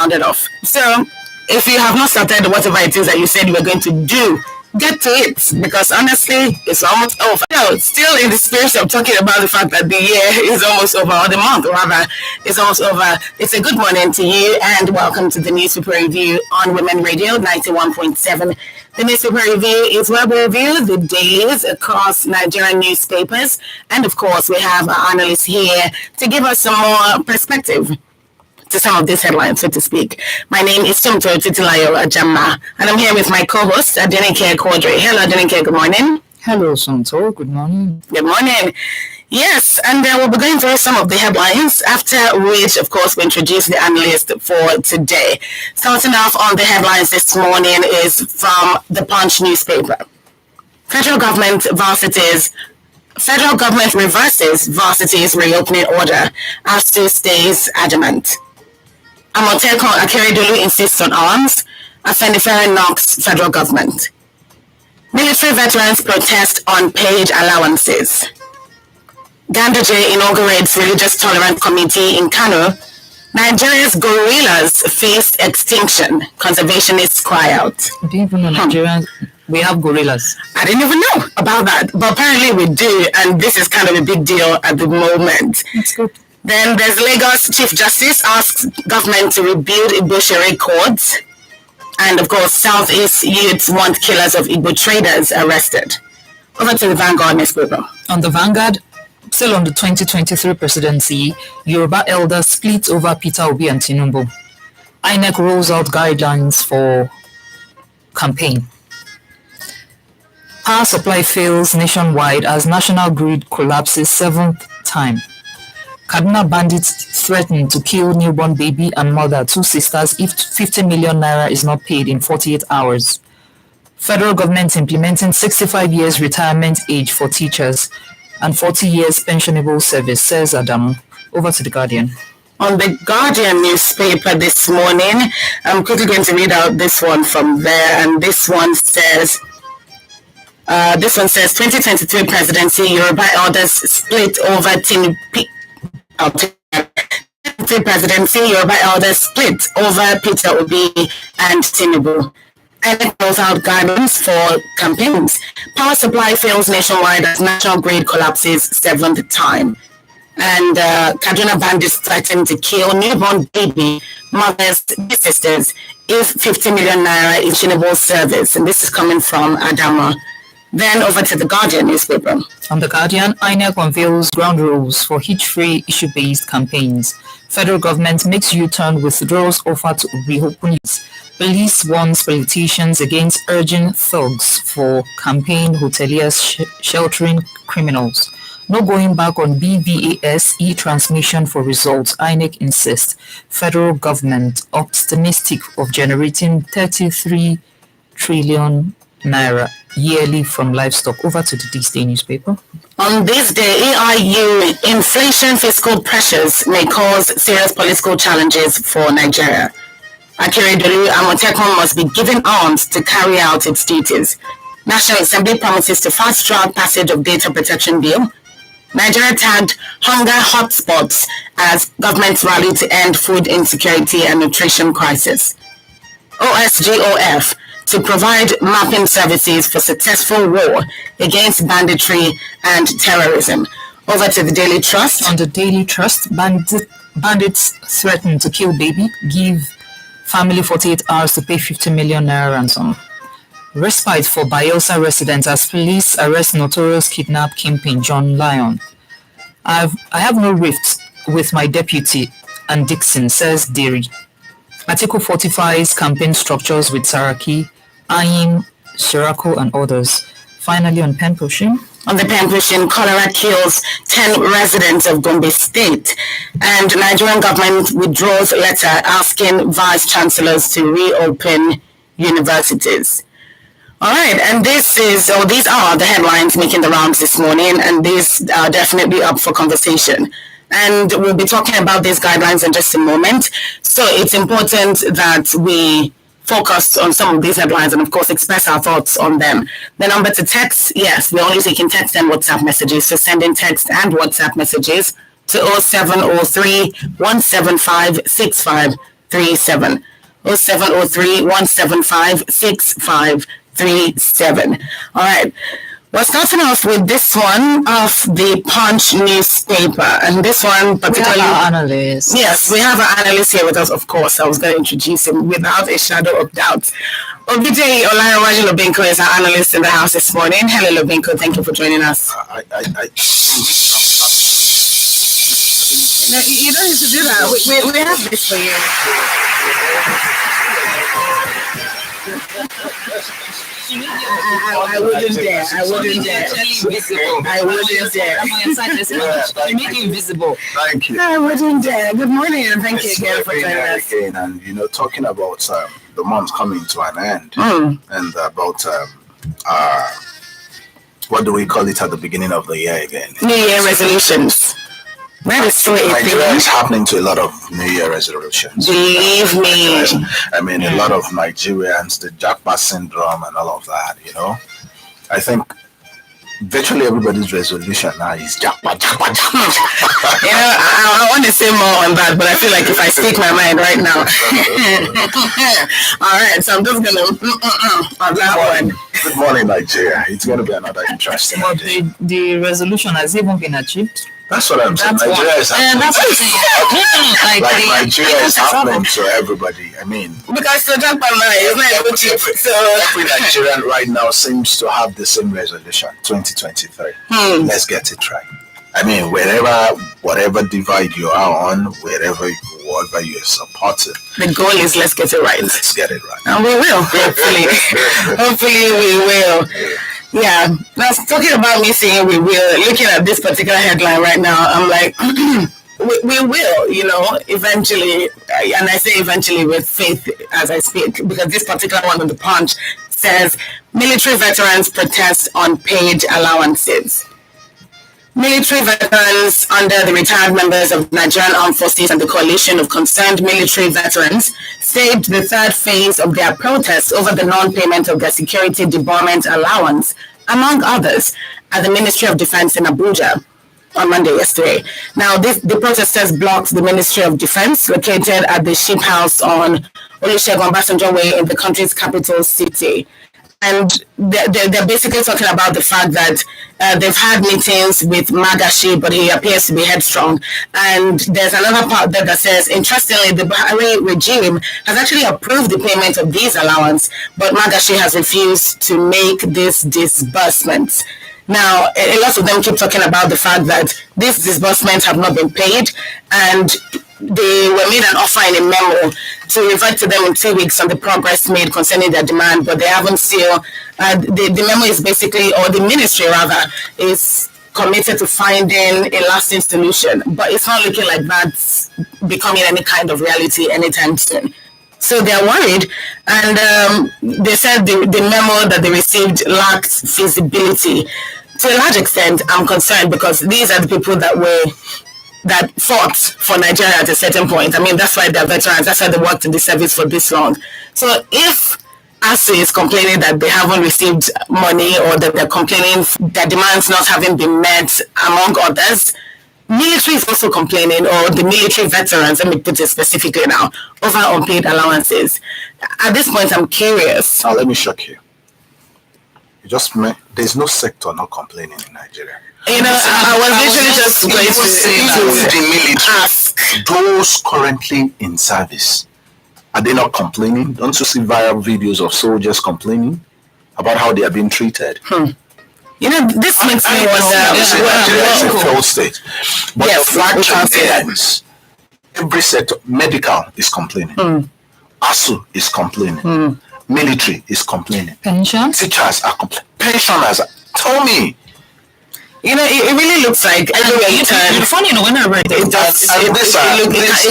rounded off. So, if you have not started whatever it is that you said you were going to do, get to it, because honestly, it's almost over. No, still in the spirit of talking about the fact that the year is almost over, or the month rather, is almost over. It's a good morning to you, and welcome to the Newspaper Review on Women Radio 91.7. The Newspaper Review is where we review the dailies across Nigerian newspapers, and of course, we have our analysts here to give us some more perspective to some of these headlines, so to speak. My name is Tumto Titilayo Ajama, and I'm here with my co-host, Adenike Quadri. Hello, Adenike, good morning. Hello, Tumto, good morning. Good morning. Yes, and we'll be going through some of the headlines, after which, of course, we introduce the analyst for today. Starting off on the headlines this morning is from the Punch newspaper. Federal government reverses varsity's reopening order as to stays adamant. Amotekun Akeredolu insists on arms. Afenifere knocks federal government. Military veterans protest on paid allowances. Ganduje inaugurates religious tolerance committee in Kano. Nigeria's gorillas face extinction. Conservationists cry out. I didn't even know Nigerians, we have gorillas. I didn't even know about that, but apparently we do, and this is kind of a big deal at the moment. That's good. Then there's Lagos Chief Justice asks government to rebuild Igbo courts. And of course, Southeast youths want killers of Igbo traders arrested. Over to the Vanguard newspaper. On the Vanguard, still on the 2023 presidency, Yoruba elders split over Peter Obi and Tinubu. INEC rolls out guidelines for campaign. Power supply fails nationwide as national grid collapses 7th time. Kaduna bandits threaten to kill newborn baby and mother, two sisters, if 50 million naira is not paid in 48 hours. Federal government implementing 65 years retirement age for teachers and 40 years pensionable service, says Adamu. Over to the Guardian. On the Guardian newspaper this morning, I'm quickly going to read out this one from there, and this one says 2023 presidency, Yoruba elders split over Tinubu. Presidency, Yoruba elders split over Peter Obi and Tinubu. And rolls out guidance for campaigns. Power supply fails nationwide as national grid collapses 7th time. And Kaduna bandits threaten to kill newborn baby, mothers, sisters, if 50 million naira is Tinubu's service. And this is coming from Adama. Then over to the Guardian newspaper. On the Guardian, INEC unveils ground rules for hitch-free issue-based campaigns. Federal government makes U-turn withdrawals offer to reopen it. Police warns politicians against urging thugs for campaign hoteliers sheltering criminals. No going back on BVAS e-transmission for results, INEC insists. Federal government optimistic of generating 33 trillion naira yearly from livestock. Over to the This Day newspaper. On this day, AIU, inflation fiscal pressures may cause serious political challenges for Nigeria. Akeredolu Amotekun must be given arms to carry out its duties. National Assembly promises to fast-track passage of data protection bill. Nigeria tagged hunger hotspots as governments rally to end food insecurity and nutrition crisis. OSGOF to provide mapping services for successful war against banditry and terrorism. Over to the Daily Trust. On the Daily Trust, bandits threaten to kill baby, give family 48 hours to pay 50 million naira ransom. Respite for Bayelsa residents as police arrest notorious kidnap kingpin John Lyon. I have no rift with my deputy and Dixon, says Derry. Atiku fortifies campaign structures with Saraki, Ayim, Shirako and others. Finally on pen pushing. On the pen pushing, cholera kills 10 residents of Gombe State, and Nigerian government withdraws letter asking vice chancellors to reopen universities. All right, and these are the headlines making the rounds this morning, and these are definitely up for conversation. And we'll be talking about these guidelines in just a moment. So it's important that we focus on some of these headlines and, of course, express our thoughts on them. The number to text, yes, we're only taking text and WhatsApp messages. So send in text and WhatsApp messages to 0703 175 6537. 0703 175 6537. All right. We're starting off with this one of the Punch newspaper, and this one particularly. We have our analyst. Yes, we have our analyst here with us, of course. I was going to introduce him without a shadow of doubt. Obide Olaiwaju Lobinko is our analyst in the house this morning. Hello, Lobinko. Thank you for joining us. No, you don't need to do that. We have this for you. I wouldn't dare. I wouldn't dare. I wouldn't dare. You made you invisible. Thank you. I wouldn't dare. Good morning and thank you again for joining us. Again, and talking about the month coming to an end, and about what do we call it at the beginning of the year again? New Year resolutions. That is so Nigeria is happening to a lot of New Year resolutions. Believe me. I mean, a lot of Nigerians, the jackpot syndrome and all of that, I think virtually everybody's resolution now is jackpot. I want to say more on that, but I feel like if I speak my mind right now. All right, so I'm just going to on that one. Good morning, Nigeria. It's going to be another interesting day. The resolution has even been achieved. That's what I'm saying. Nigeria is happening. That's what I'm saying. Like Nigeria is happening to everybody. I mean, because the jackpot money is not able to. So every Nigerian right now seems to have the same resolution. 2023. Let's get it right. I mean, whatever divide you are on, whatever you're supporting, the goal is let's get it right. Let's get it right, and we will. Hopefully, hopefully we will. Yeah, now talking about me saying we will, looking at this particular headline right now, I'm like, we will, eventually, and I say eventually with faith as I speak, because this particular one on the Punch says, military veterans protest unpaid allowances. Military veterans under the retired members of Nigerian Armed Forces and the Coalition of Concerned Military Veterans staged the third phase of their protest over the non-payment of their security debarment allowance, among others, at the Ministry of Defense in Abuja on Monday yesterday. Now, the protesters blocked the Ministry of Defense, located at the Sheep House on Olusegun Obasanjo Way in the country's capital city. And they're basically talking about the fact that they've had meetings with Magashi, but he appears to be headstrong. And there's another part there that says, interestingly, the Buhari regime has actually approved the payment of these allowance, but Magashi has refused to make this disbursement. Now, a lot of them keep talking about the fact that these disbursements have not been paid, and they were made an offer in a memo to revert to them in 2 weeks on the progress made concerning their demand, but they haven't still. The memo is basically, or the ministry rather, is committed to finding a lasting solution, but it's not looking like that's becoming any kind of reality anytime soon. So they're worried, and they said the memo that they received lacked feasibility. To a large extent, I'm concerned because these are the people that fought for Nigeria at a certain point. I mean, that's why they're veterans. That's why they worked in the service for this long. So if ASU is complaining that they haven't received money, or that they're complaining their demands not having been met, among others, military is also complaining, or the military veterans, let me put it specifically now, over unpaid allowances. At this point, I'm curious. Now, let me shock you. There's no sector not complaining in Nigeria. I was literally just going to say the military. Ask those currently in service. Are they not complaining? Don't you see viral videos of soldiers complaining about how they are being treated? This makes me wonder. Nigeria is a failed state. But the fracture ends. Every sector, medical is complaining. ASU is complaining. Military is complaining. Pensions? Teachers are complaining. Pensioners. Tell me. It really looks like everywhere you turn. It's funny, when I read it, it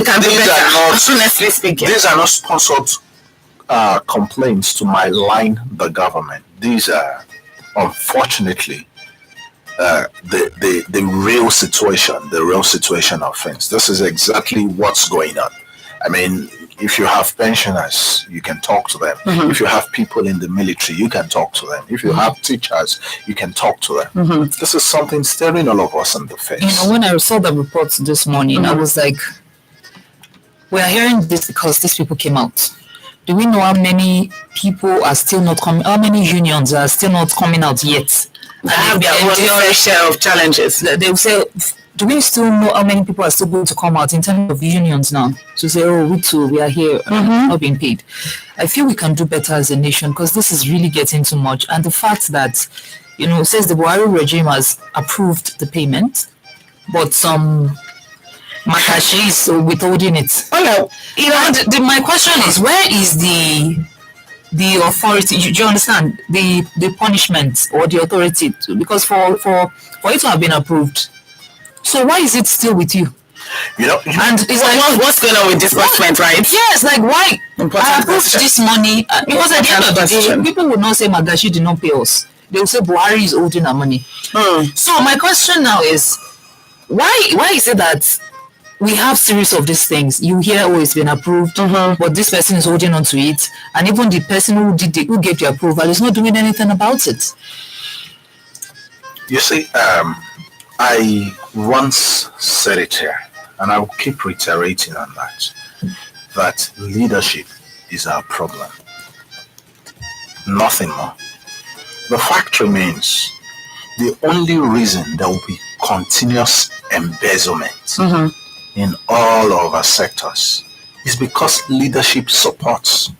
can be better. Honestly speaking, these are not sponsored complaints to malign the government. These are, unfortunately, the real situation of things. This is exactly what's going on. I mean, if you have pensioners, you can talk to them. If you have people in the military, you can talk to them. If you have teachers, you can talk to them. This is something staring all of us in the face. When I saw the reports this morning, I was like, We are hearing this because these people came out. Do we know how many people are still not coming? How many unions are still not coming out yet? They have their own fair share of challenges. They will say, do we still know how many people are still going to come out in terms of unions now? To say, oh, we too, we are here, not being paid. I feel we can do better as a nation because this is really getting too much. And the fact that, says the Buhari regime has approved the payment, but some Makashi is withholding it. Oh no, And my question is, where is the authority? Do you understand the punishment or the authority? Because for it to have been approved, so why is it still with you? And it's like, what's going on with disbursement, right? Yes, like why? I approved this money because at the end of the day, people would not say Magashi did not pay us. They will say Buhari is holding our money. So my question now is, why is it that we have series of these things? You hear, oh, it's been approved, but this person is holding on to it, and even the person who gave the approval is not doing anything about it. You see, I once said it here, and I will keep reiterating on that leadership is our problem. Nothing more. The fact remains, the only reason there will be continuous embezzlement in all of our sectors is because leadership supports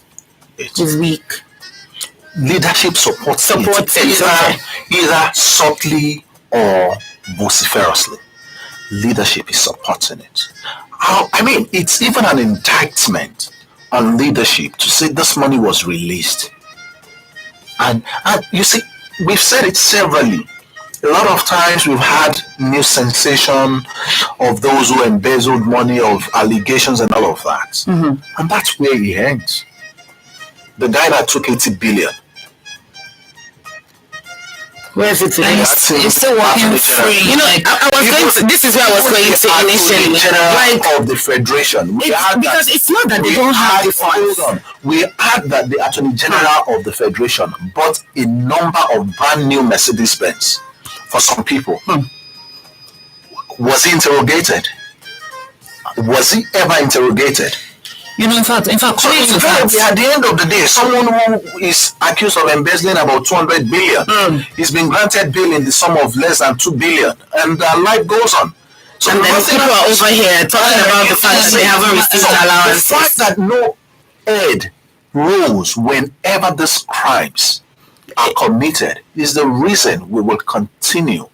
it. It's weak. Leadership supports it either subtly or vociferously. Leadership is supporting it. I mean, it's even an indictment on leadership to say this money was released. And you see, we've said it severally. A lot of times we've had new sensation of those who embezzled money, of allegations and all of that. And that's where he ends. The guy that took 80 billion. Where is it today? He's still working free. This is where I was going to initially. Of the Federation. Because it's not that they don't have the funds. Hold on. We had that the Attorney General of the Federation bought a number of brand new Mercedes-Benz for some people. Was he interrogated? Was he ever interrogated? In fact, at the end of the day, someone who is accused of embezzling about 200 billion is being granted bail in the sum of less than 2 billion, and life goes on. So and then people are over here talking about the fact that they haven't received allowances. The fact that no aid rose whenever these crimes are committed is the reason we will continue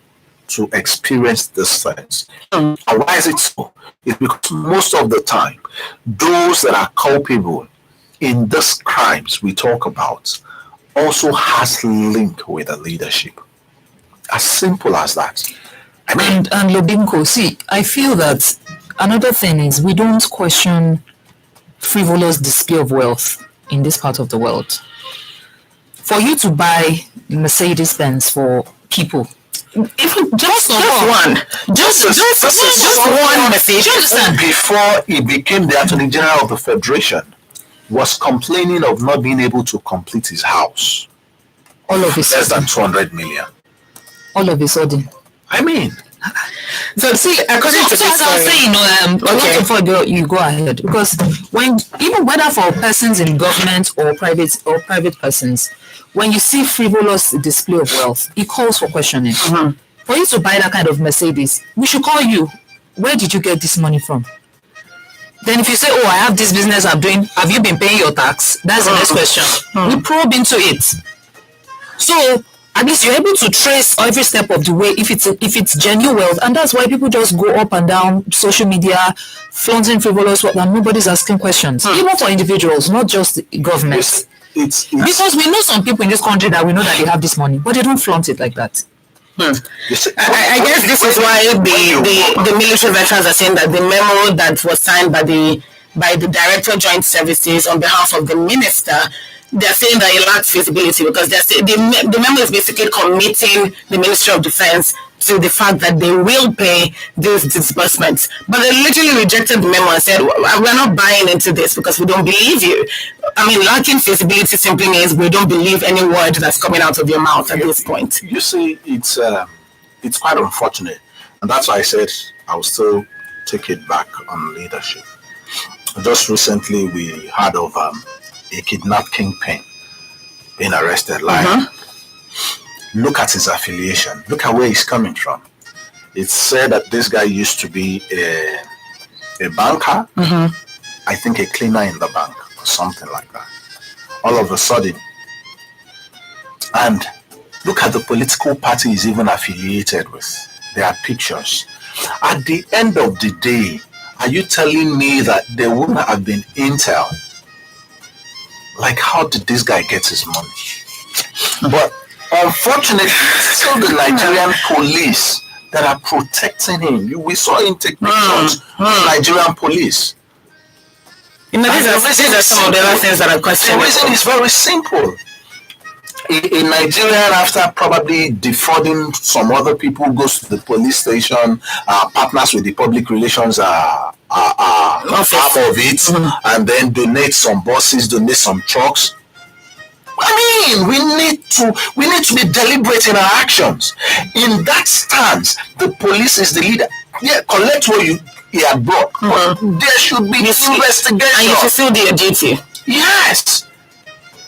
to experience these things. And why is it so? It's because most of the time, those that are culpable in these crimes we talk about also has link with the leadership. As simple as that. And Lobinko, see, I feel that another thing is we don't question frivolous display of wealth in this part of the world. For you to buy Mercedes-Benz for people, just one Mercedes. Before he became the Attorney General of the Federation, was complaining of not being able to complete his house. All of a sudden. Less than 200 million. All of a sudden. I mean. So see, according to this I was saying, you go ahead, because even whether for persons in government or private persons, when you see frivolous display of wealth, it calls for questioning. For you to buy that kind of Mercedes, we should call you. Where did you get this money from? Then if you say, oh, I have this business I'm doing, have you been paying your tax? That's the next question. We probe into it. So at least you're able to trace every step of the way if it's genuine wealth, and that's why people just go up and down social media flaunting frivolous wealth and nobody's asking questions. Even for individuals, not just governments. It's because we know some people in this country that we know that they have this money, but they don't flaunt it like that. I guess this is why the military veterans are saying that the memo that was signed by the Director of Joint Services on behalf of the minister, they're saying that it lacks feasibility because they're saying the memo is basically committing the Ministry of Defense to the fact that they will pay these disbursements. But they literally rejected the memo and said, we're not buying into this because we don't believe you. I mean, lacking feasibility simply means we don't believe any word that's coming out of your mouth at this point. You see, it's quite unfortunate. And that's why I said I will still take it back on leadership. Just recently, we heard of a kidnap kingpin being arrested. Like, look at his affiliation. Look at where he's coming from. It's said that this guy used to be a banker. I think a cleaner in the bank or something like that. All of a sudden, and look at the political party he's even affiliated with. There are pictures. At the end of the day, are you telling me that there wouldn't have been intel? Like, how did this guy get his money? But unfortunately, it's still the Nigerian police that are protecting him. We saw him take pictures. Nigerian police. You know, these are some of the other things that are questionable. The reason is very simple. In Nigeria, after probably defrauding some other people, goes to the police station, partners with the public relations are half of it, and then donate some buses, donate some trucks. I mean, we need to be deliberate in our actions. In that stance, the police is the leader. Yeah, collect what you had brought, but there should be investigation. And you should still do your duty. Yes.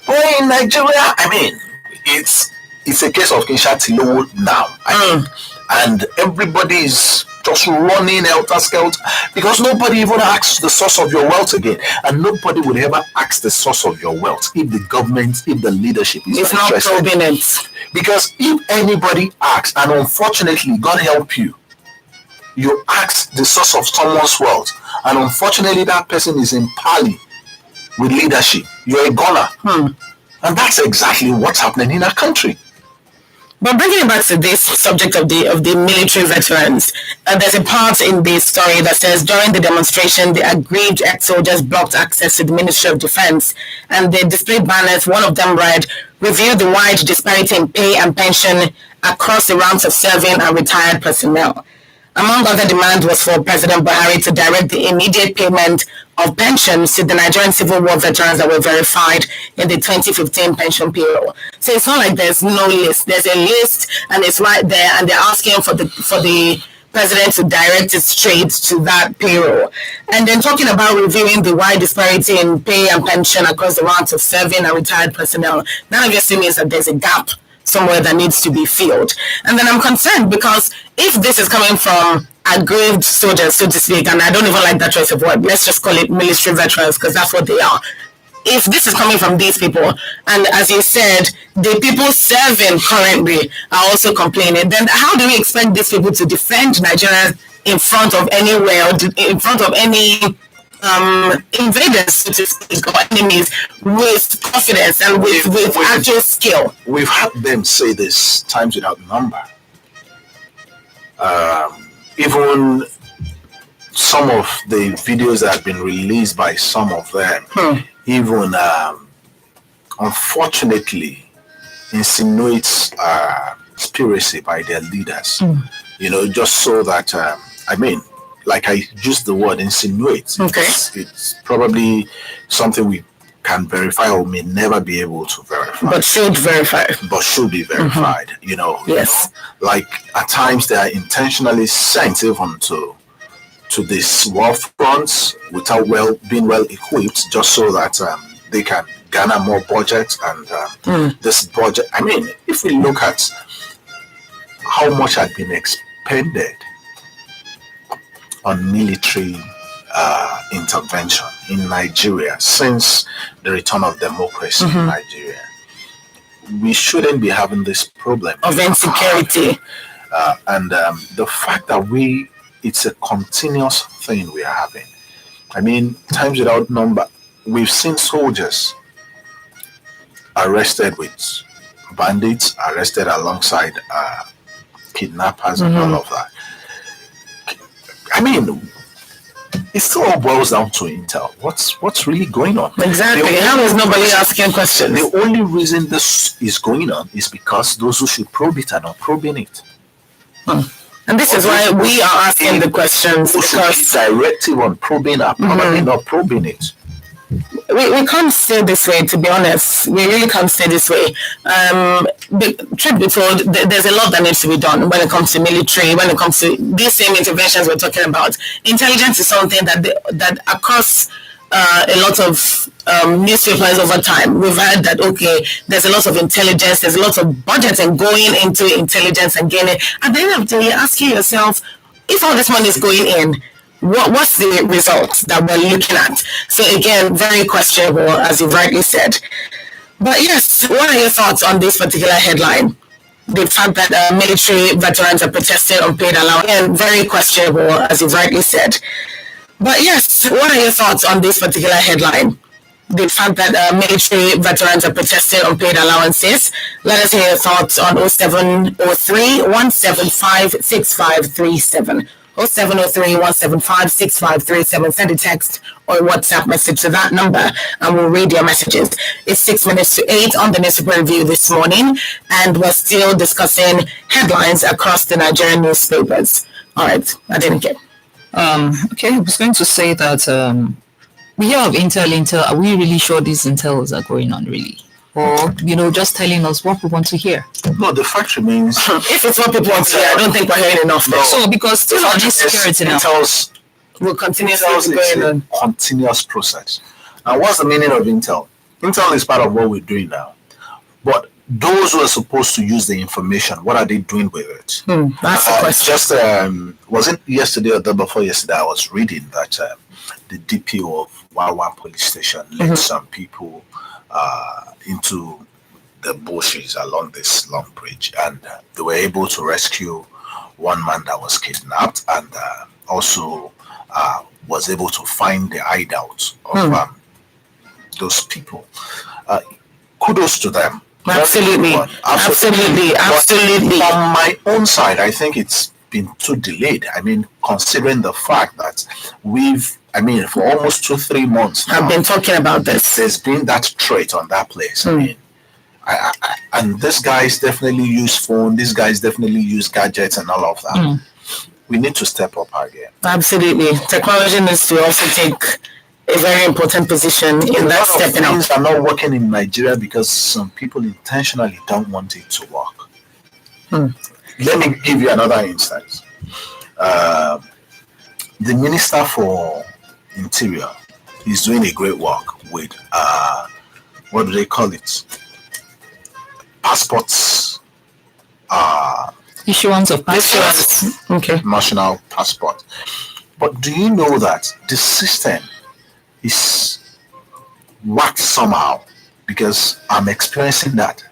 But in Nigeria, I mean, it's a case of Kinshati now. I mean, and everybody is just running helter-skelter because nobody even asks the source of your wealth again. And nobody will ever ask the source of your wealth if the government, if the leadership is It's not not interested. probing it. Because if anybody asks, and unfortunately, God help you, you ask the source of someone's wealth, and unfortunately that person is in parley with leadership, you're a goner. And that's exactly what's happening in our country. But bringing it back to this subject of the military veterans, there's a part in this story that says during the demonstration, the aggrieved ex-soldiers blocked access to the Ministry of Defense, and they displayed banners. One of them read, "Review the wide disparity in pay and pension across the ranks of serving and retired personnel." Among other demands was for President Buhari to direct the immediate payment of pensions to the Nigerian Civil War veterans that were verified in the 2015 pension payroll. So it's not like there's no list. There's a list, and it's right there, and they're asking for the president to direct it straight to that payroll. And then talking about reviewing the wide disparity in pay and pension across the ranks of serving and retired personnel, that obviously means that there's a gap somewhere that needs to be filled. And then I'm concerned because if this is coming from aggrieved soldiers, so to speak, and I don't even like that choice of word, let's just call it military veterans because that's what they are. If this is coming from these people, and as you said, the people serving currently are also complaining, then how do we expect these people to defend Nigeria in front of anywhere, in front of any invaders, so to speak, or enemies, with confidence and with actual skill? We've had them say this times without number. Even some of the videos that have been released by some of them, even unfortunately insinuates conspiracy by their leaders. You know, just so that I mean, like I used the word insinuate. Okay. It's probably something we can verify or may never be able to verify. But should verify. But should be verified, you know. Yes. Like at times they are intentionally sent even to these war fronts without being well equipped, just so that they can garner more budget. And this budget, I mean, if we look at how much had been expended on military intervention in Nigeria since the return of democracy in Nigeria, we shouldn't be having this problem Of insecurity. and the fact that it's a continuous thing we are having. I mean, times without number, we've seen soldiers arrested with bandits, arrested alongside kidnappers and all of that. I mean, it still all boils down to intel. What's really going on? Exactly. How is nobody asking questions? The only reason this is going on is because those who should probe it are not probing it. And this is why we are asking the questions, Who should because keep directive on probing are probably not probing it. we can't stay this way, to be honest. We really can't stay this way. Truth be told, there's a lot that needs to be done when it comes to military, when it comes to these same interventions we're talking about. Intelligence is something that across a lot of newspapers over time. We've heard that, okay, there's a lot of intelligence, there's a lot of budgeting going into intelligence and gaining. At the end of the day, you're asking yourself, if all this money is going in, what's the result that we're looking at? So again, very questionable, as you rightly said. But yes, what are your thoughts on this particular headline? The fact that military veterans are protesting unpaid allowance. Again, very questionable, as you rightly said. But yes, what are your thoughts on this particular headline? The fact that military veterans are protesting unpaid allowances. Let us hear your thoughts on 0703 175 6537. 0703 175 6537. Send a text or a WhatsApp message to that number and we'll read your messages. It's 6 minutes to 8 on the newspaper review this morning, and we're still discussing headlines across the Nigerian newspapers. All right, I didn't get. Okay, I was going to say that we hear of Intel. Are we really sure these Intels are going on, really? Or, just telling us what we want to hear? No, the fact remains. If it's what people want to hear, I don't think we're hearing enough. No. So, because still on insecurity now. Will continuously Intel be is going a on. continuous process. And what's the meaning of Intel? Intel is part of what we're doing now. But those who are supposed to use the information, what are they doing with it? That's the question. Just was it yesterday or the before yesterday? I was reading that the DPO of Wawa police station led some people into the bushes along this long bridge, and they were able to rescue one man that was kidnapped, and also was able to find the hideout of those people. Kudos to them. Absolutely. Absolutely. But on my own side, I think it's been too delayed. I mean, considering the fact that for almost 2-3 months now, I've been talking about this. There's been that threat on that place. I mean, and these guys definitely use phone. These guys definitely use gadgets and all of that. We need to step up again. Absolutely. Technology needs to also take a very important position in that stepping up. Things are not working in Nigeria because some people intentionally don't want it to work. Let me give you another instance. The Minister for Interior is doing a great work with what do they call it? Passports. Issuance of passports. Okay. National passport. But do you know that the system is whacked somehow? Because I'm experiencing that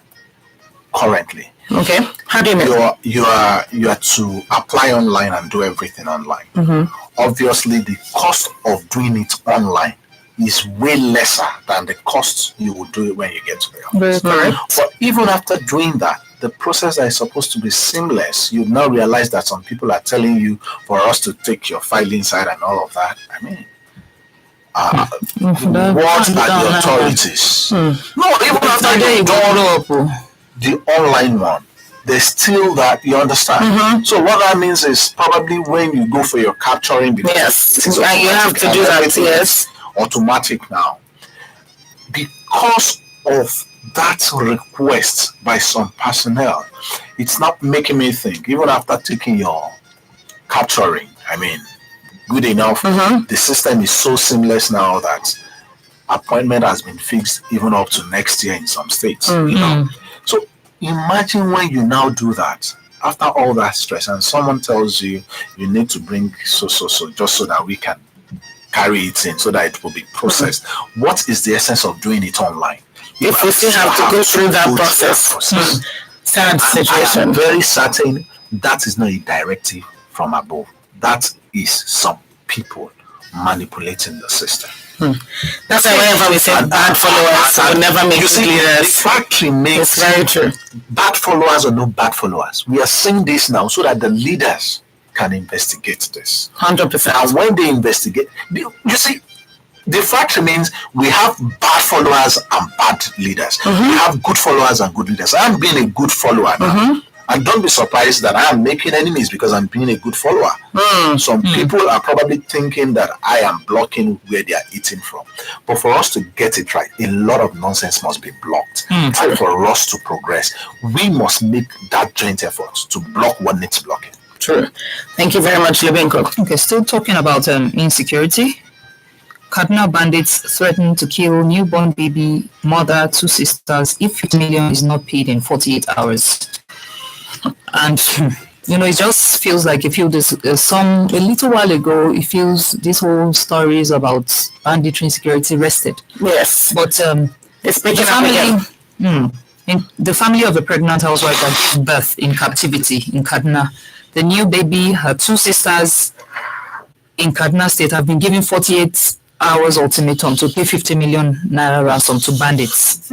currently. Okay. How do you mean? You are to apply online and do everything online. Obviously, the cost of doing it online is way lesser than the cost you would do it when you get to the office. But even after doing that, the process that is supposed to be seamless, you now realize that some people are telling you for us to take your file inside and all of that. I mean, what are the authorities? No, even after they done the online one, there's still that, you understand? So what that means is probably when you go for your capturing, because yes, and you have to do that. Yes, automatic now. Because of that request by some personnel, it's not making me think, even after taking your capturing, I mean, good enough, the system is so seamless now that appointment has been fixed even up to next year in some states. So imagine when you now do that, after all that stress, and someone tells you you need to bring so just so that we can carry it in, so that it will be processed. What is the essence of doing it online? If we still have to go through that process. Sad situation. I am very certain that is not a directive from above. That is some people manipulating the system. That's why whenever we say bad followers, we will never make it leaders. The fact remains, it's very true. Bad followers or no bad followers, we are saying this now so that the leaders can investigate this. 100%. And when they investigate, you see, the fact remains we have bad followers and bad leaders. We have good followers and good leaders. I am being a good follower now. And don't be surprised that I am making enemies because I'm being a good follower. Some people are probably thinking that I am blocking where they are eating from. But for us to get it right, a lot of nonsense must be blocked. And for us to progress, we must make that joint effort to block what needs blocking. True. Thank you very much, Lebenko. Okay, still talking about insecurity. Kaduna bandits threaten to kill newborn baby, mother, 2 sisters if 50 million is not paid in 48 hours. And it just feels like a little while ago, it feels this whole stories about banditry insecurity rested. Yes. But it's picking up again. The family of a pregnant housewife that gave birth in captivity in Kaduna, the new baby, her 2 sisters in Kaduna State have been given 48 hours ultimatum to pay 50 million naira ransom to bandits.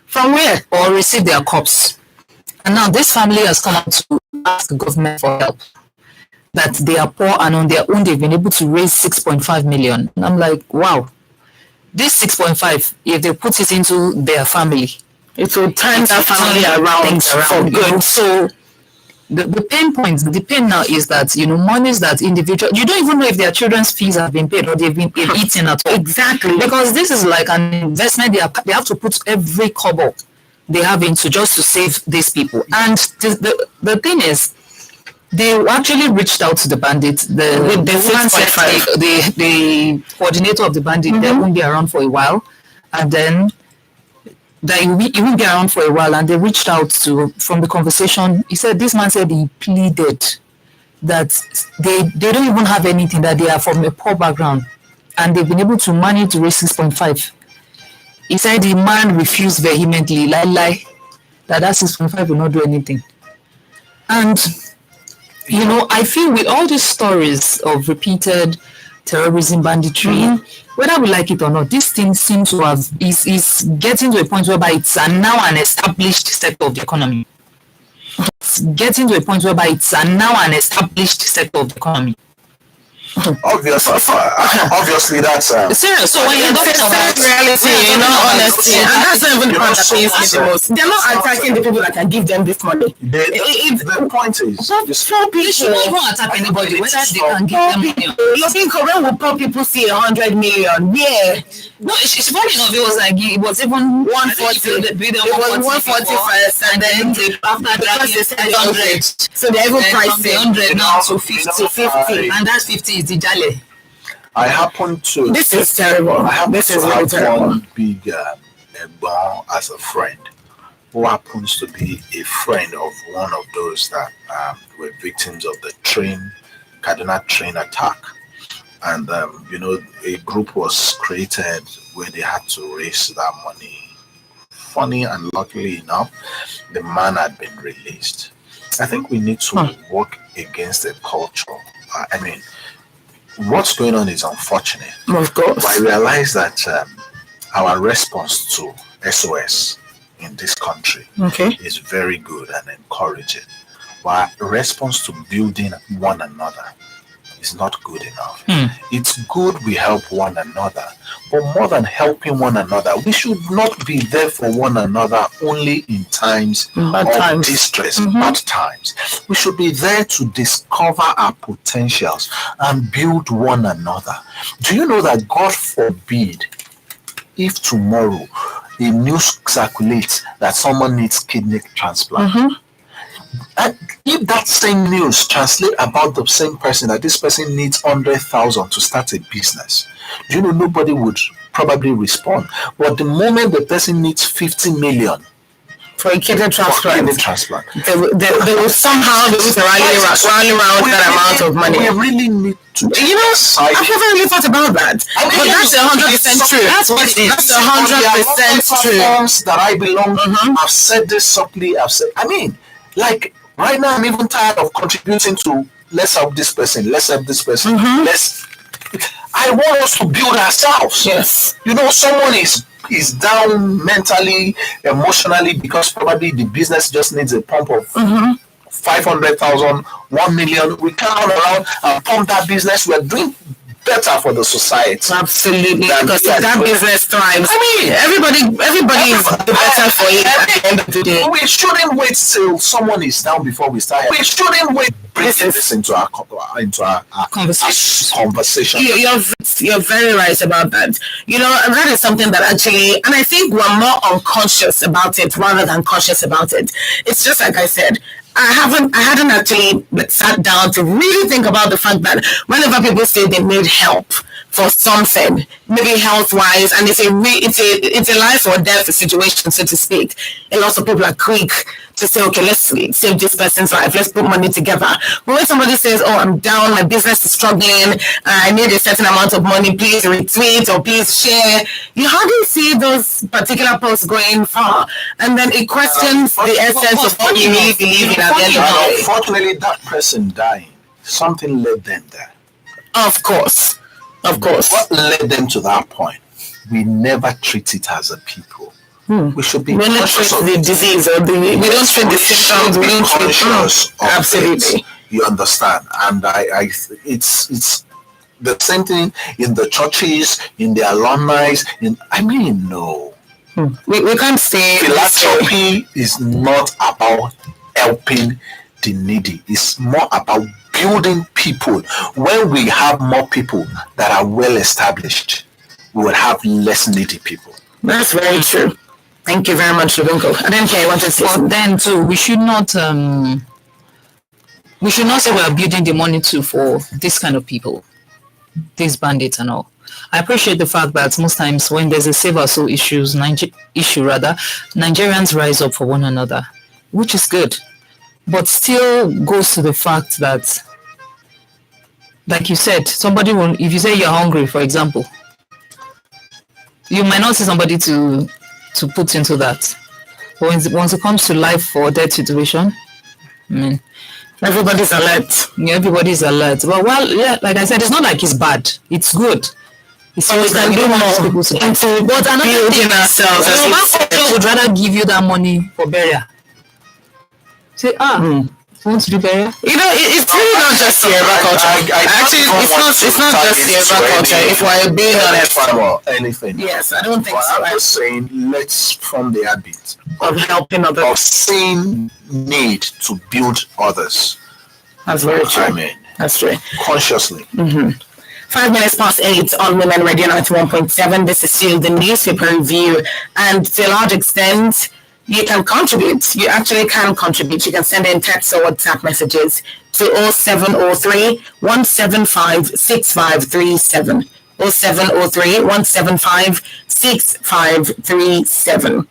From where? Or receive their corpse. And now this family has come out to ask the government for help. That they are poor and on their own they've been able to raise 6.5 million. And I'm like, wow. This 6.5, if they put it into their family, it will turn that family around for good. So the pain now is that, monies that individual, you don't even know if their children's fees have been paid or they've been eaten at all. Exactly. Because this is like an investment. They have to put every kobo they have into just to save these people. And the thing is, they actually reached out to the bandits. The woman said the coordinator of the bandit, they won't be around for a while. And then he won't be around for a while, and they reached out to, from the conversation, this man said he pleaded that they don't even have anything, that they are from a poor background, and they've been able to manage to raise 6.5. He said the man refused vehemently, that 6.5 will not do anything. And, I feel with all these stories of repeated terrorism, banditry, whether we like it or not, this thing seems to have is getting to a point whereby it's now an established sector of the economy. It's getting to a point whereby it's now an established sector of the economy. Obviously, that's serious. So when you're talking about reality, honesty, and that's not even the part that pains me the most. They're not attacking the people that can give them this money. The point is, they should not even attack anybody, whether they can give them money. You think when will poor people see 100 million? Yeah. No, it's funny enough. It was even 140. It was 140 first, and then after that they said 100. So they're even pricing 100 now to 50, and that's 50 is the jale. I happen to. This is terrible. This is really terrible. One big Egbon as a friend, who happens to be a friend of one of those that were victims of the Kaduna train attack. And, a group was created where they had to raise that money. Funny and luckily enough, the man had been released. I think we need to work against the culture. What's going on is unfortunate. Of course. But I realize that our response to SOS in this country is very good and encouraging. But our response to building one another is not good enough. It's good we help one another, but more than helping one another, we should not be there for one another only in times of distress, bad times. We should be there to discover our potentials and build one another. Do you know that, God forbid, if tomorrow a news circulates that someone needs kidney transplant, and if that same news translate about the same person, that this person needs 100,000 to start a business, do you know nobody would probably respond? But the moment the person needs 50 million for a kidney transplant, they will somehow be able to rally around that amount of money. We really need to. I've never really thought about that. But that's 100% true. That's 100% true. That I belong. I've said this subtly. Like right now, I'm even tired of contributing to let's help this person. I want us to build ourselves. Yes. Someone is down mentally, emotionally, because probably the business just needs a pump of 500,000, 1 million. We come around and pump that business. We're doing better for the society. Absolutely, because if that business thrives, everybody is better for it at the end of the day. We shouldn't wait till someone is down before we start. We shouldn't wait. Bringing this into our conversation. You're very right about that. That is something that actually, and I think we're more unconscious about it rather than conscious about it. It's just like I said, I hadn't actually sat down to really think about the fact that whenever people say they need help for something, maybe health-wise, and it's a life or death situation, so to speak. A lot of people are quick to say, okay, let's save this person's life, let's put money together. But when somebody says, oh, I'm down, my business is struggling, I need a certain amount of money, please retweet or please share, you hardly see those particular posts going far. And then it questions the essence of what you really believe in at the end of the day. Unfortunately, that person dying, something led them there. Of course. What led them to that point? We never treat it as a people. We should be conscious of the disease, or we don't treat the symptoms. We don't conscious of absolutely. It. You understand? And it's the same thing in the churches, in the alumni. No. We can't say philanthropy is not about helping the needy. It's more about building people. When we have more people that are well established, we will have less needy people. That's very true. Thank you very much, Lubunko. I didn't care. I wanted to say But then too, we should not say we are building the money too for this kind of people, these bandits and all. I appreciate the fact that most times when there's a save our soul issue, Nigerians rise up for one another, which is good. But still goes to the fact that, like you said, somebody will, if you say you're hungry, for example, you might not see somebody to put into that. But once it comes to life or death situation, I mean, everybody's alert. Everybody's alert. Well, yeah, like I said, it's not like it's bad. It's good. It's we can do more. But another thing, ourselves. One culture would rather give you that money for burial. Say, want to do burial? It's really not just the Yoruba culture. Actually, it's not just the Yoruba culture. If we're being honest, or anything. Yes, I don't think so. I'm just saying, let's form the habit of helping others, of seeing need to build others. That's very true. I mean, that's true. Consciously. 5 minutes past 8 on Women Radio 91.7. This is still the newspaper review, and to a large extent, you can contribute. You actually can contribute. You can send in text or WhatsApp messages to 0703 175 6537. 0703 175 6537.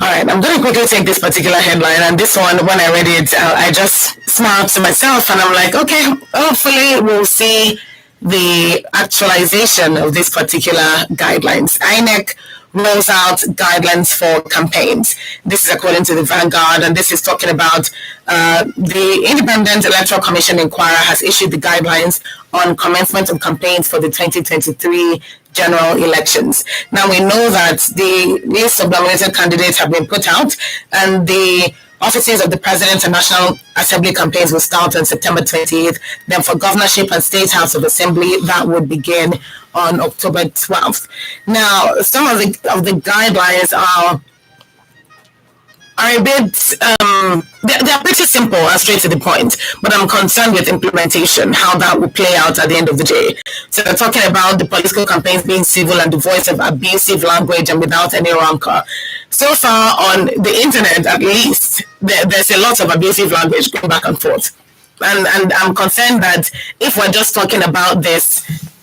All right, I'm going to quickly take this particular headline, and this one, when I read it, I just smiled to myself, and I'm like, okay, hopefully we'll see the actualization of these particular guidelines. INEC rolls out guidelines for campaigns. This is according to the Vanguard, and this is talking about the Independent Electoral Commission inquirer has issued the guidelines on commencement of campaigns for the 2023 general elections. Now, we know that the list of nominated candidates have been put out, and the offices of the President and National Assembly campaigns will start on September 28th. Then for governorship and State House of Assembly, that would begin on October 12th. Now, some of the guidelines are a bit, they're pretty simple and straight to the point, but I'm concerned with implementation, how that will play out at the end of the day. So they're talking about the political campaigns being civil and devoid of abusive language and without any rancor. So far on the internet, at least, there's a lot of abusive language going back and forth. And I'm concerned that if we're just talking about this,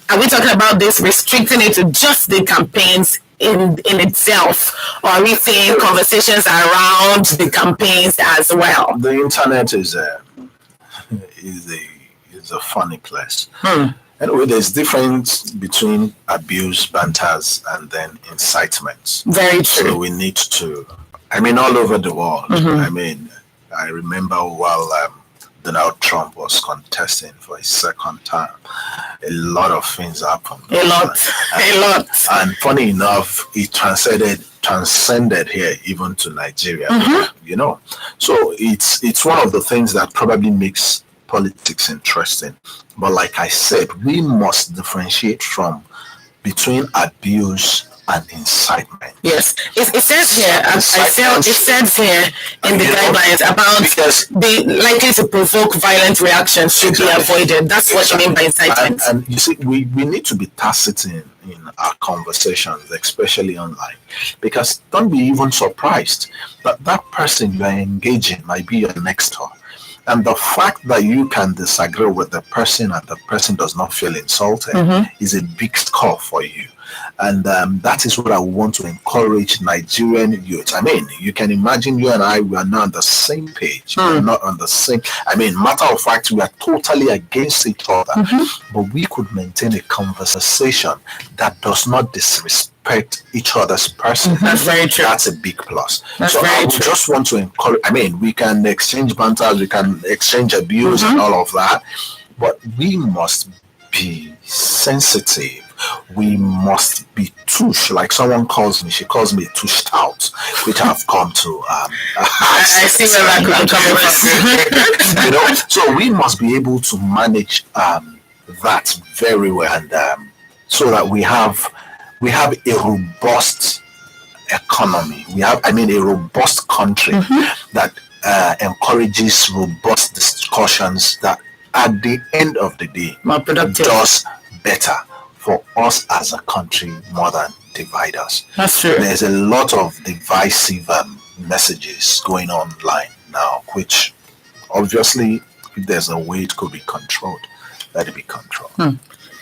are we talking about this restricting it to just the campaigns in itself, or are we seeing conversations around the campaigns as well? The internet is a funny place. Anyway, there's difference between abuse, banters, and then incitements. Very true. So we need to, all over the world. I remember while Donald Trump was contesting for his second term, a lot of things happened. A lot. And funny enough, it transcended here, even to Nigeria. So it's one of the things that probably makes politics interesting. But like I said, we must differentiate between abuse and incitement. Yes, it says here. It says here in the guidelines about being likely to provoke violent reactions should be avoided. That's what you mean by incitement. And you see, we need to be tacit in our conversations, especially online, because don't be even surprised that person you are engaging might be your next door. And the fact that you can disagree with the person and the person does not feel insulted is a big score for you. And that is what I want to encourage Nigerian youth. I mean, you can imagine you and I, we are not on the same page. We're not on the same, I mean, matter of fact, we are totally against each other. But we could maintain a conversation that does not disrespect each other's person. That's very true. That's a big plus. That's so I very would true. just want to encourage, I mean, we can exchange banters, we can exchange abuse and all of that, but we must be sensitive. We must be touche, like someone calls me, she calls me touched out, which I've come to I see where that coming from. you know, so we must be able to manage that very well, and so that we have a robust economy. We have, I mean, a robust country that encourages robust discussions that at the end of the day More productive. does better for us as a country more than divide us. That's true. There's a lot of divisive messages going online now, which obviously, if there's a way it could be controlled, let it be controlled.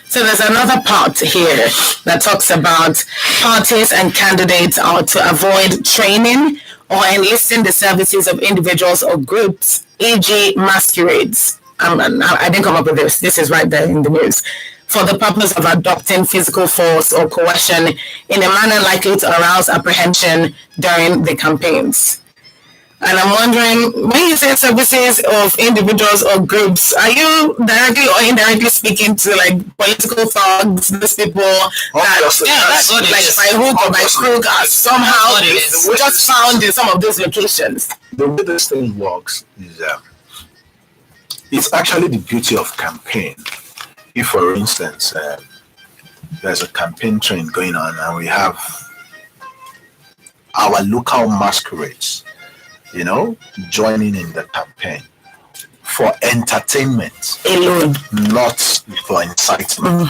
So there's another part here that talks about parties and candidates are to avoid training or enlisting the services of individuals or groups, e.g. masquerades. I didn't come up with this. This is right there in the news. For the purpose of adopting physical force or coercion in a manner likely to arouse apprehension during the campaigns. And I'm wondering, when you say services of individuals or groups, are you directly or indirectly speaking to like political thugs, those people that, Obviously, that's what it like is. by hook or by crook are somehow what it is. just found in some of those locations? The way this thing works is it's actually the beauty of campaign. If, for instance, there's a campaign train going on and we have our local masquerades, you know, joining in the campaign for entertainment, Alone. not for incitement.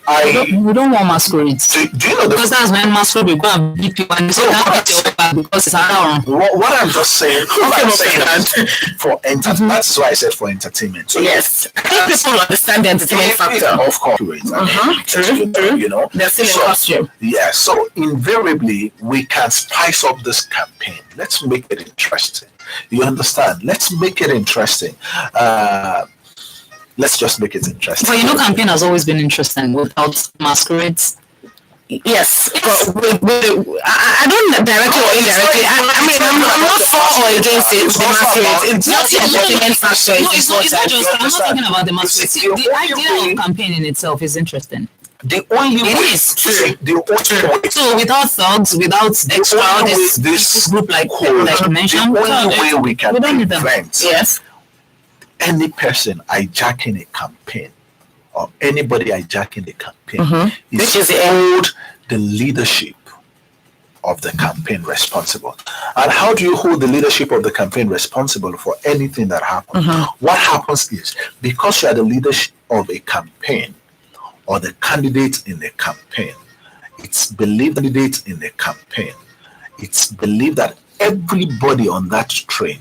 We don't want masquerades. Do you know Because that's when masquerade will go and beat you and they say that beat your back because it's around. what I'm just saying? What I'm saying is for entertainment. That's why I said for entertainment. So Yes. I think people understand the entertainment factor. of course, True. you know, They're still in So, costume. Yeah, so invariably we can spice up this campaign. Let's make it interesting. You understand? Let's make it interesting. Let's just make it interesting. But you know, campaign has always been interesting without masquerades. Yes, but I don't directly or indirectly. I mean, I'm not for or against it. The masquerades. It's just the entertainment factor. No, it's not important. just. I'm not talking about the masquerades. You see, The idea of campaign in itself is interesting. The only It way, is true. the only way, So without thugs, without extra only way this group like could- you mentioned, the only way we can we don't need them. prevent Yes. any person hijacking a campaign or anybody hijacking the campaign Which is is hold the leadership of the campaign responsible. And how do you hold the leadership of the campaign responsible for anything that happens? What happens is, because you are the leadership of a campaign or the candidate in the campaign, it's believed that everybody on that train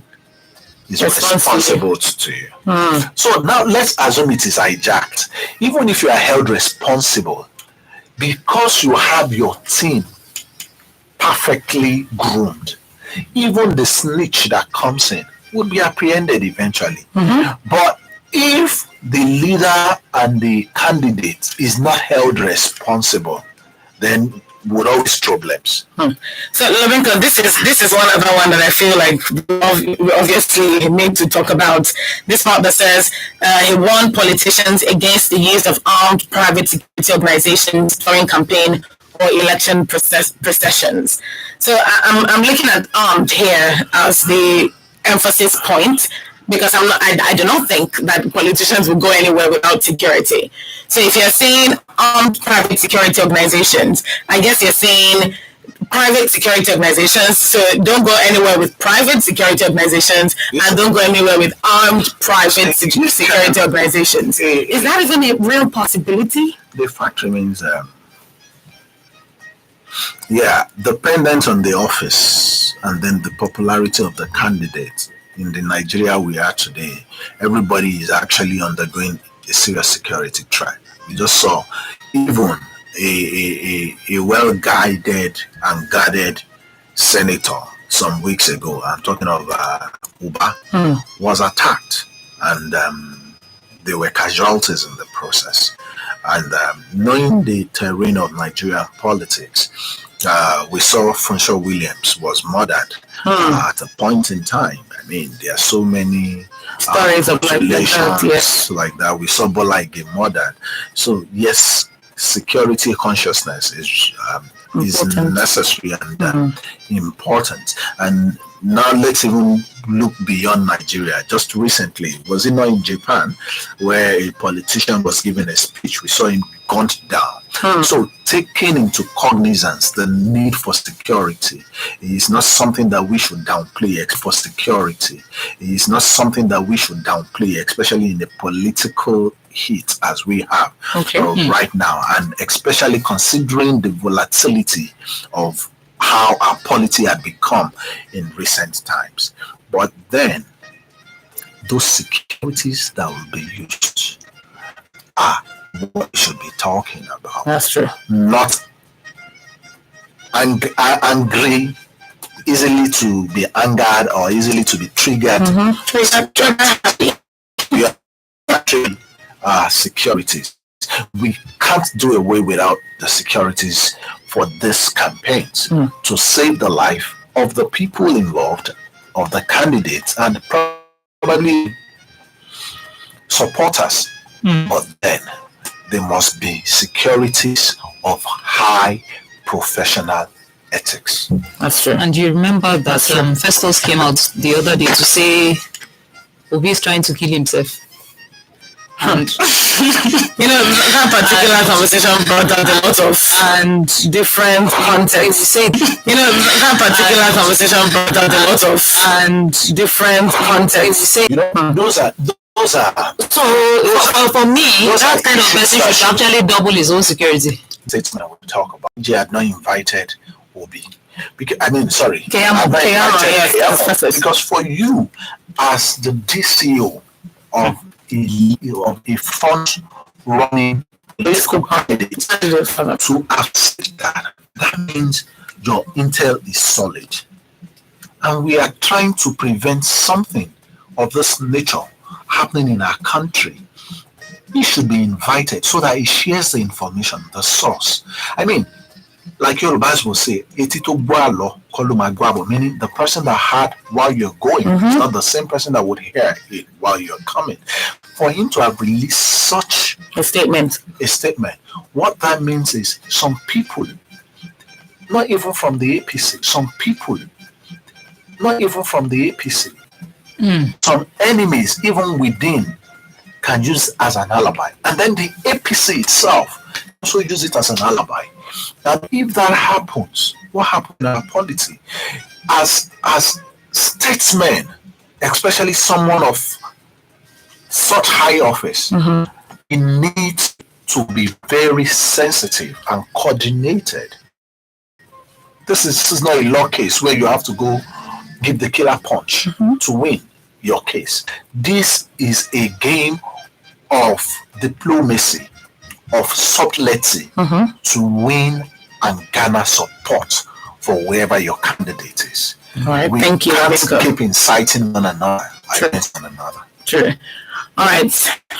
is responsible to you. So now let's assume it is hijacked. Even if you are held responsible, because you have your team perfectly groomed, even the snitch that comes in would be apprehended eventually. But if the leader and the candidate is not held responsible, then would always problems. So, Lovinko, this is one other one that I feel like we obviously need to talk about. This part that says he warned politicians against the use of armed private security organizations during campaign or election processions. So I'm looking at armed here as the emphasis point, because I do not think that politicians will go anywhere without security. So if you're saying armed private security organizations, I guess you're saying private security organizations. So don't go anywhere with private security organizations and don't go anywhere with armed private security organizations. Is that even a real possibility? The fact remains, dependent on the office and then the popularity of the candidate in the Nigeria we are today, everybody is actually undergoing a serious security threat. We just saw even a well-guided and guarded senator some weeks ago, I'm talking of Uba, was attacked, and there were casualties in the process. And knowing the terrain of Nigerian politics, we saw Funshaw Williams was murdered at a point in time. I mean, there are so many stories of relations yes. like that. We saw Bola Ige murdered. So yes, security consciousness is necessary and important. And now let's even look beyond Nigeria. Just recently, was it not in Japan, where a politician was given a speech? We saw him gunned down. So taking into cognizance the need for security is not something that we should downplay. For security is not something that we should downplay, especially in the political heat as we have right now, and especially considering the volatility of how our polity had become in recent times. But then those securities that will be used are what we should be talking about. That's true. Not angry, easily to be angered or easily to be triggered. Securities. We can't do away without the securities for these campaigns to save the life of the people involved, of the candidates, and probably supporters. But then there must be securities of high professional ethics. That's true. And you remember that Festus came out the other day to say Obi is trying to kill himself. And that particular conversation brought out a lot of different contexts. That particular conversation brought out a lot of different contexts. Those are so for me, that kind of person should actually double his own security. Statement we talk about. He had not invited Obi. Because, because for you as the DCO of a front running political candidate to accept that means your intel is solid. And we are trying to prevent something of this nature happening in our country. He should be invited so that he shares the information, the source. I mean, like Yorubas will say, meaning the person that heard while you're going is not the same person that would hear it while you're coming. For him to have released such a statement, what that means is some people, not even from the APC, some enemies, even within, can use as an alibi. And then the APC itself also use it as an alibi. And if that happens, what happens in our polity? As statesmen, especially someone of such high office, it needs to be very sensitive and coordinated. This is not a law case where you have to go give the killer punch to win your case. This is a game of diplomacy, of subtlety to win and garner support for wherever your candidate is. All right, we thank you. Can't keep inciting one another against one another. True. All right.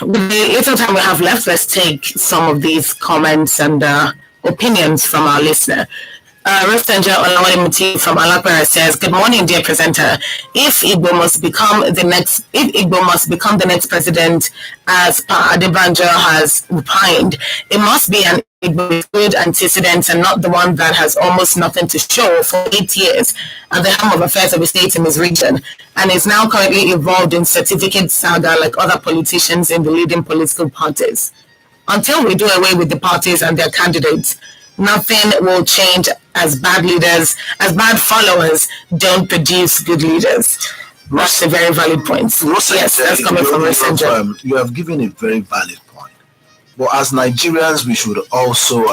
With the little time we have left, let's take some of these comments and opinions from our listener. Restanger Olawale Muti from Alapara says, "Good morning, dear presenter. If Igbo must become the next president, as Adebanjo has opined, it must be an Igbo with good antecedents and not the one that has almost nothing to show for 8 years at the helm of affairs of the state in his region, and is now currently involved in certificate saga like other politicians in the leading political parties. Until we do away with the parties and their candidates, nothing will change, as bad followers don't produce good leaders." That's a very valid point. Yes, that's coming from Messenger. You have given a very valid point. But as Nigerians, we should also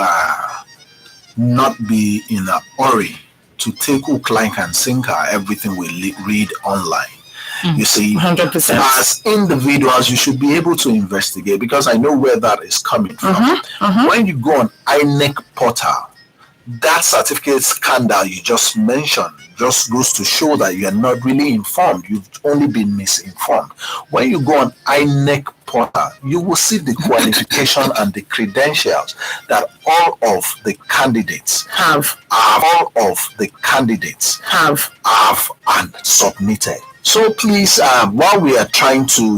not be in a hurry to take hook, line, and sinker everything we read online. You see, 100%. as individuals, you should be able to investigate, because I know where that is coming from. When you go on INEC portal, that certificate scandal you just mentioned just goes to show that you are not really informed. You've only been misinformed. When you go on INEC portal, you will see the qualification and the credentials that all of the candidates Have and submitted. So please, while we are trying to,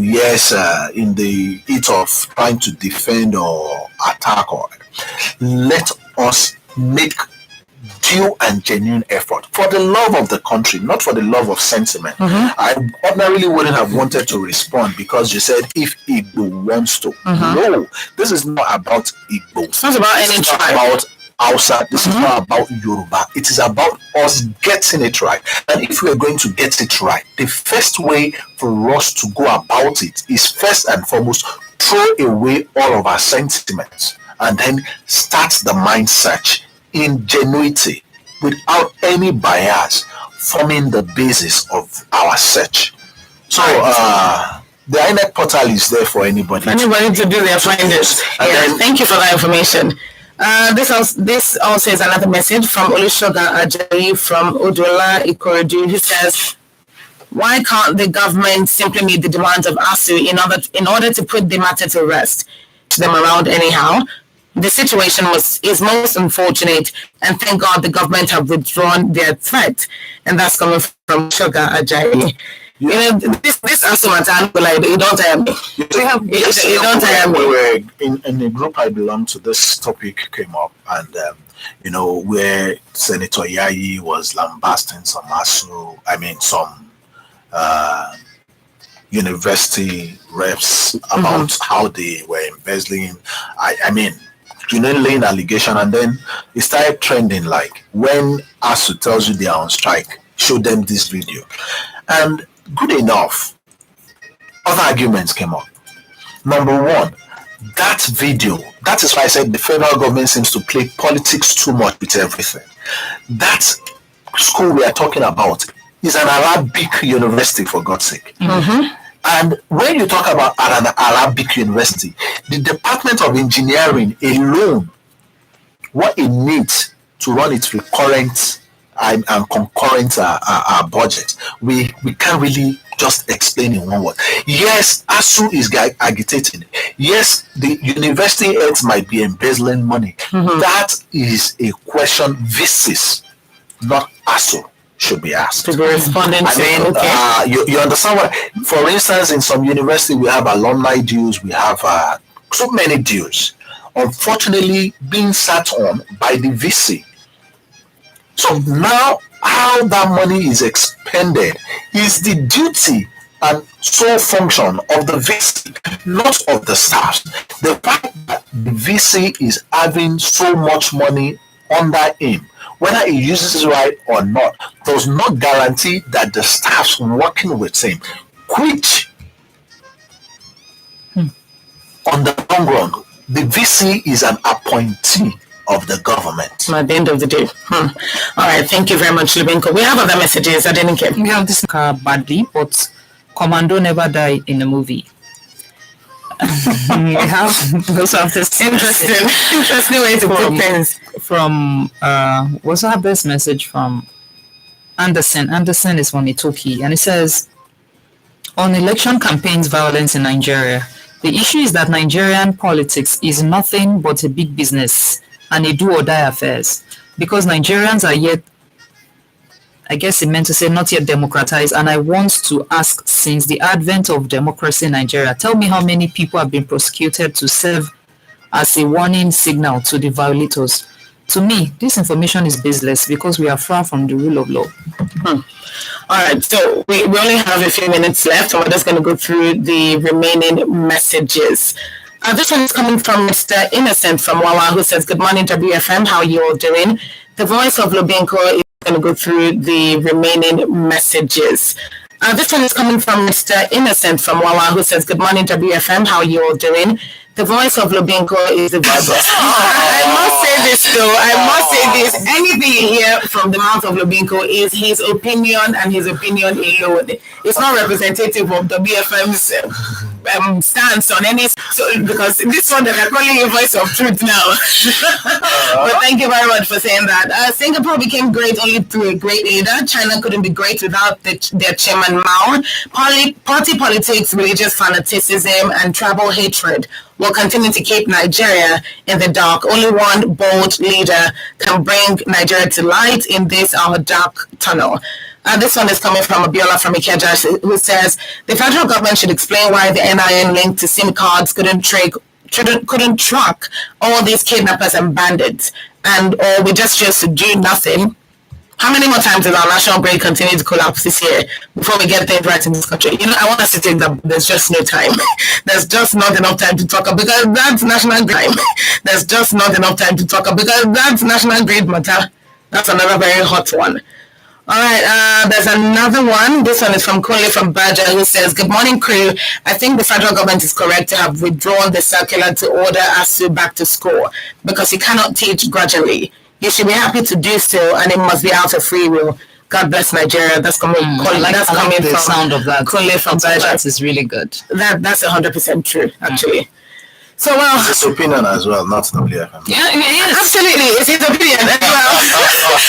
in the heat of trying to defend or attack, or let us make due and genuine effort for the love of the country, not for the love of sentiment. I ordinarily wouldn't have wanted to respond because you said if Igbo wants to. No, this is not about Igbo. It's not about any tribe. About Hausa. This is not about Yoruba. It is about us getting it right. And if we are going to get it right, the first way for us to go about it is first and foremost throw away all of our sentiments and then start the mind search in genuity without any bias forming the basis of our search. So the INEC portal is there for anybody to do their findings. Thank you for that information. This also is another message from Olusoga Ajayi from Odola Ikorodu, who says, why can't the government simply meet the demands of ASU in order to put the matter to rest? To them around anyhow. The situation is most unfortunate, and thank God the government have withdrawn their threat. And that's coming from Sugar Ajayi. You know, this ASU matter, like, it don't tire me. It don't tire me. We were in a group I belong to, this topic came up, and where Senator Yayi was lambasting some ASU, some university reps about how they were embezzling. Laying allegation, and then it started trending like, when ASU tells you they are on strike, show them this video. And good enough, other arguments came up. Number one, that video, that is why I said the federal government seems to play politics too much with everything. That school we are talking about is an Arabic university, for God's sake. And when you talk about an Arabic university, the Department of Engineering alone, what it needs to run its recurrent and concurrent budget, we can't really just explain in one word. Yes, ASU is agitating. Yes, the university heads might be embezzling money. That is a question VCs, not ASU, should be asked. To be responding to. You understand what? For instance, in some university, we have alumni dues, we have so many dues, unfortunately being sat on by the VC. So now, how that money is expended is the duty and sole function of the VC, not of the staff. The fact that the VC is having so much money under him, whether he uses it right or not, does not guarantee that the staffs working with him, which on the long run, the VC is an appointee of the government. At the end of the day. All right, thank you very much, Lubinko. We have other messages. I didn't get. We have this badly, but Commando never died in the movie. We also have this interesting way to put things. From we also have this message from Anderson. Anderson is from Itoki, and it says, on election campaigns violence in Nigeria, the issue is that Nigerian politics is nothing but a big business and a do or die affairs, because Nigerians are yet, I guess it meant to say, not yet democratized. And I want to ask, since the advent of democracy in Nigeria, tell me how many people have been prosecuted to serve as a warning signal to the violators. To me, this information is baseless because we are far from the rule of law. All right, so we only have a few minutes left, so we're just going to go through the remaining messages. This one is coming from Mr. Innocent from Wawa, who says, good morning, WFM. How are you all doing? The voice of Lubinko is going to go through the remaining messages. This one is coming from Mr. Innocent from Wawa, who says, good morning, WFM. How are you all doing? the voice of Lubinko is the voice of... I must say this though. I must say this. Anything you hear from the mouth of Lubinko is his opinion and his opinion alone. It's not representative of WFM's stance on any... because this one that are calling a voice of truth now. But thank you very much for saying that. Singapore became great only through a great leader. China couldn't be great without their chairman Mao. Party politics, religious fanaticism, and tribal hatred will continue to keep Nigeria in the dark. Only one bold leader can bring Nigeria to light in this our dark tunnel. This one is coming from Abiola from Ikeja, who says the federal government should explain why the NIN linked to SIM cards couldn't track all these kidnappers and bandits, and or we just chose to do nothing. How many more times will our national grid continue to collapse this year before we get things right in this country? I want us to take that. There's just no time. There's just not enough time to talk about, because that's national grid. There's just not enough time to talk about, because that's national grid matter. That's another very hot one. All right, there's another one. This one is from Kole from Baja, who says, good morning, crew. I think the federal government is correct to have withdrawn the circular to order ASU back to school, because you cannot teach gradually. You should be happy to do so, and it must be out of free will. God bless Nigeria. That's coming. I like the from sound of that. Kole from Baja. That is really good. That's 100% true, actually. So, well, it's his opinion as well, not WFM. Yeah, it is. Absolutely, it's his opinion as well.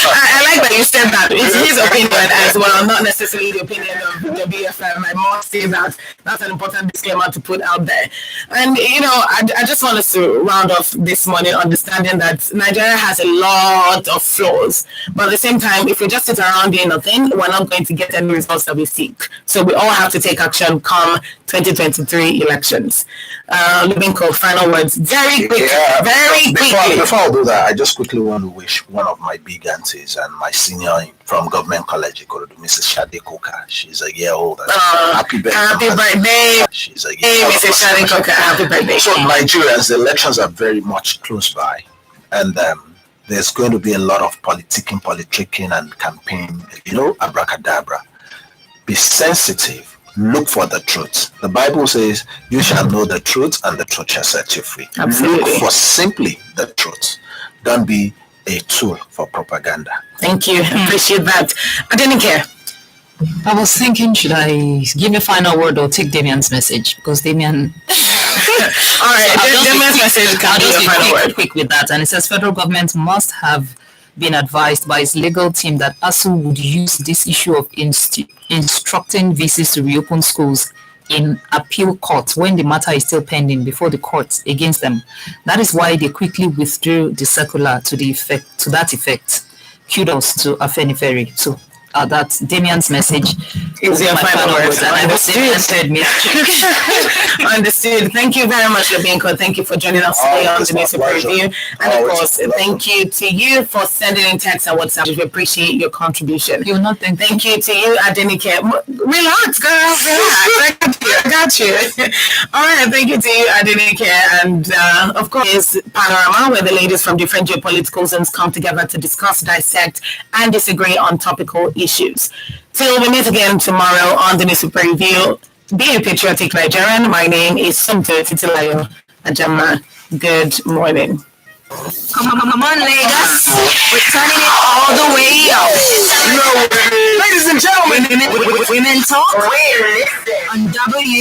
I like that you said that. It's his opinion as well, not necessarily the opinion of WFM. I must say that. That's an important disclaimer to put out there. And, I just want us to round off this morning understanding that Nigeria has a lot of flaws. But at the same time, if we just sit around doing nothing, we're not going to get any results that we seek. So we all have to take action come 2023 elections. Lubinko, final words. Very quickly. Before I do that, I just quickly want to wish one of my big aunties and my senior from Government College, Mrs. Shade Koka. She's a year older. Happy birthday. Happy birthday. She's a year older. Mrs. Shade Koka. Happy birthday. So Nigerians, the elections are very much close by. And there's going to be a lot of politicking and campaign, abracadabra. Be sensitive. Look for the truth. The Bible says, you shall know the truth and the truth shall set you free. Absolutely. Look for simply the truth. Don't be a tool for propaganda. Thank you. Appreciate that. I didn't care. I was thinking, should I give a final word or take Damian's message? Because Damian... All right, Damian's message can be a final word. Quick with that. And it says, federal government must have been advised by its legal team that ASU would use this issue of instructing VCs to reopen schools in appeal court when the matter is still pending before the courts against them. That is why they quickly withdrew the circular to that effect. Kudos to Afenifere. So that's Damian's message. Is your final words. And I was said me. Understood. Thank you very much, Lubinko. Thank you for joining us today on the News Review. And of course, thank you to you for sending in text and WhatsApp. We appreciate your contribution. You're not thank you to you, Adenike. Relax, girl. Relax. I got you. All right. Thank you to you, Adenike. And of course, Panorama, where the ladies from different geopolitical zones come together to discuss, dissect, and disagree on topical issues. Till we meet again tomorrow on the News Review. Be a patriotic Nigerian. My name is Sumto Titilayo Ajama. Good morning. Come on, Lagos. We're turning it all the way up. Ladies and gentlemen, Women Talk on W.